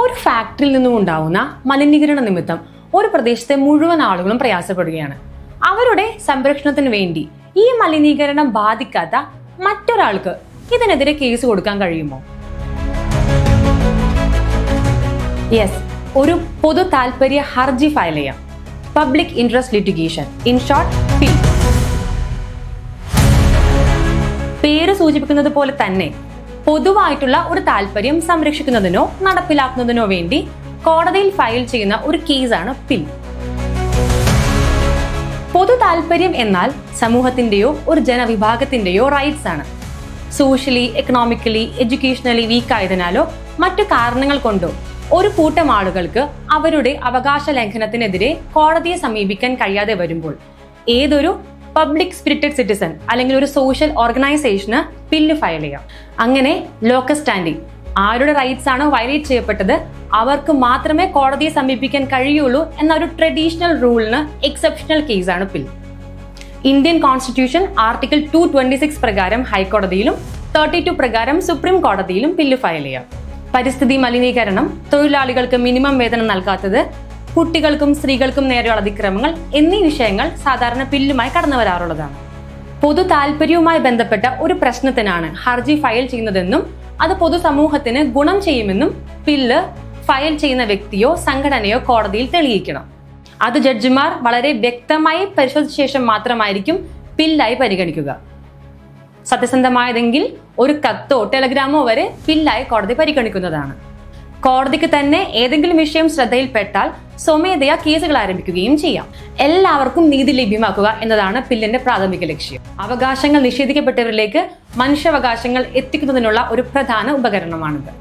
ഒരു ഫാക്ടറിയിൽ നിന്നും ഉണ്ടാവുന്ന മലിനീകരണ നിമിത്തം ഒരു പ്രദേശത്തെ മുഴുവൻ ആളുകളും പ്രയാസപ്പെടുകയാണ്. അവരുടെ സംരക്ഷണത്തിന് വേണ്ടി ഈ മലിനീകരണം ബാധിക്കാത്ത മറ്റൊരാൾക്ക് ഇതിനെതിരെ കേസ് കൊടുക്കാൻ കഴിയുമോ? യെസ്, ഒരു പൊതു താൽപര്യ ഹർജി ഫയൽ ചെയ്യാം. Public interest litigation, in short PIL. പേര് സൂചിപ്പിക്കുന്നത് പോലെ തന്നെ പൊതുവായിട്ടുള്ള ഒരു താല്പര്യം സംരക്ഷിക്കുന്നതിനോ നടപ്പിലാക്കുന്നതിനോ വേണ്ടി കോടതിയിൽ ഫയൽ ചെയ്യുന്ന ഒരു കേസാണ് PIL. പൊതു താല്പര്യം എന്നാൽ സമൂഹത്തിന്റെയോ ഒരു ജനവിഭാഗത്തിന്റെയോ റൈറ്റ്സ് ആണ്. സോഷ്യലി, എക്കണോമിക്കലി, എഡ്യൂക്കേഷണലി വീക്ക് ആയതിനാലോ മറ്റു കാരണങ്ങൾ കൊണ്ടോ ഒരു കൂട്ടം ആളുകൾക്ക് അവരുടെ അവകാശ ലംഘനത്തിനെതിരെ കോടതിയെ സമീപിക്കാൻ കഴിയാതെ വരുമ്പോൾ ഏതൊരു പബ്ലിക് സ്പിരിറ്റഡ് സിറ്റിസൺ അല്ലെങ്കിൽ ഒരു സോഷ്യൽ ഓർഗനൈസേഷന് PIL ഫയൽ ചെയ്യാം. അങ്ങനെ ലോക്കസ് സ്റ്റാൻഡിംഗ്, ആരുടെ റൈറ്റ്സ് ആണോ വയലേറ്റ് ചെയ്യപ്പെട്ടത് അവർക്ക് മാത്രമേ കോടതിയെ സമീപിക്കാൻ കഴിയുള്ളൂ എന്ന ഒരു ട്രഡീഷണൽ റൂളിന് എക്സെപ്ഷണൽ കേസാണ് PIL. ഇന്ത്യൻ കോൺസ്റ്റിറ്റ്യൂഷൻ ആർട്ടിക്കിൾ 226 പ്രകാരം ഹൈക്കോടതിയിലും 32 പ്രകാരം സുപ്രീം കോടതിയിലും PIL ഫയൽ ചെയ്യാം. പരിസ്ഥിതി മലിനീകരണം, തൊഴിലാളികൾക്ക് മിനിമം വേതനം നൽകാത്തത്, കുട്ടികൾക്കും സ്ത്രീകൾക്കും നേരെയുള്ള അതിക്രമങ്ങൾ എന്നീ വിഷയങ്ങൾ സാധാരണ PILുമായി കടന്നു വരാറുള്ളതാണ്. പൊതു താല്പര്യവുമായി ബന്ധപ്പെട്ട ഒരു പ്രശ്നത്തിനാണ് ഹർജി ഫയൽ ചെയ്യുന്നതെന്നും അത് പൊതുസമൂഹത്തിന് ഗുണം ചെയ്യുമെന്നും PIL ഫയൽ ചെയ്യുന്ന വ്യക്തിയോ സംഘടനയോ കോടതിയിൽ തെളിയിക്കണം. അത് ജഡ്ജിമാർ വളരെ വ്യക്തമായി പരിശോധിച്ച ശേഷം മാത്രമായിരിക്കും PILായി പരിഗണിക്കുക. സത്യസന്ധമായതെങ്കിൽ ഒരു കത്തോ ടെലഗ്രാമോ വരെ PILായി കോടതി പരിഗണിക്കുന്നതാണ്. കോടതിക്ക് തന്നെ ഏതെങ്കിലും വിഷയം ശ്രദ്ധയിൽപ്പെട്ടാൽ സ്വമേധയാ കേസുകൾ ആരംഭിക്കുകയും ചെയ്യാം. എല്ലാവർക്കും നീതി ലഭ്യമാക്കുക എന്നതാണ് PILന്റെ പ്രാഥമിക ലക്ഷ്യം. അവകാശങ്ങൾ നിഷേധിക്കപ്പെട്ടവരിലേക്ക് മനുഷ്യാവകാശങ്ങൾ എത്തിക്കുന്നതിനുള്ള ഒരു പ്രധാന ഉപകരണമാണിത്.